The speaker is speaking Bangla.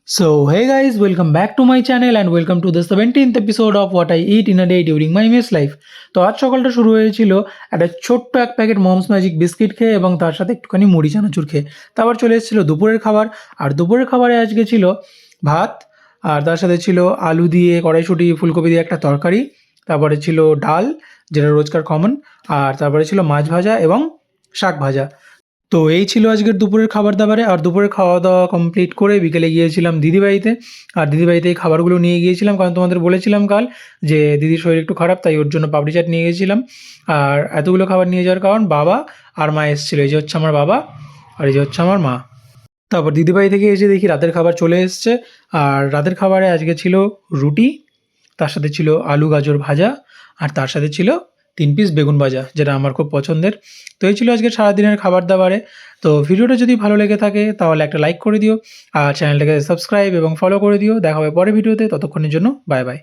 So, hey guys, welcome back to my channel and welcome to the 17th episode of What I Eat in a Day During My Mess Life. তো আজ সকালটা শুরু হয়েছিল একটা ছোট্ট এক প্যাকেট মমস ম্যাজিক বিস্কিট খেয়ে এবং তার সাথে একটুখানি মুড়ি চানাচুর খেয়ে। তারপর চলে এসেছিল দুপুরের খাবার, আর দুপুরের খাবারে আজকে ছিল ভাত, আর তার সাথে ছিল আলু দিয়ে কড়াইশুঁটি ফুলকপি দিয়ে একটা তরকারি, তারপরে ছিল ডাল যেটা রোজকার কমন, আর তারপরে ছিল মাছ ভাজা এবং শাক ভাজা। তো এই ছিল আজকের দুপুরের খাবার দাবারে। আর দুপুরের খাওয়া দাওয়া কমপ্লিট করে বিকেলে গিয়েছিলাম দিদিবাড়িতে। আর দিদিবাড়িতে এই খাবারগুলো নিয়ে গিয়েছিলাম, কারণ তোমাদের বলেছিলাম কাল যে দিদির শরীর একটু খারাপ, তাই ওর জন্য পাপড়ি চাট নিয়ে গেছিলাম। আর এতগুলো খাবার নিয়ে যাওয়ার কারণ বাবা আর মা এসেছিলো। এই যে হচ্ছে আমার বাবা আর এই যে হচ্ছে আমার মা। তারপর দিদিবাড়ি থেকে এসে দেখি রাতের খাবার চলে এসছে। আর রাতের খাবারে আজকে ছিল রুটি, তার সাথে ছিল আলু গাজর ভাজা, আর তার সাথে ছিল 3 পিস বেগুন ভাজা, যেটা আমার খুব পছন্দের। তো এই ছিল আজকে সারাদিনের খাবার দাবারে। তো ভিডিওটা যদি ভালো লেগে থাকে তাহলে একটা লাইক করে দিও, আর চ্যানেলটাকে সাবস্ক্রাইব এবং ফলো করে দিও। দেখা হবে পরের ভিডিওতে, ততক্ষণের জন্য বাই বাই।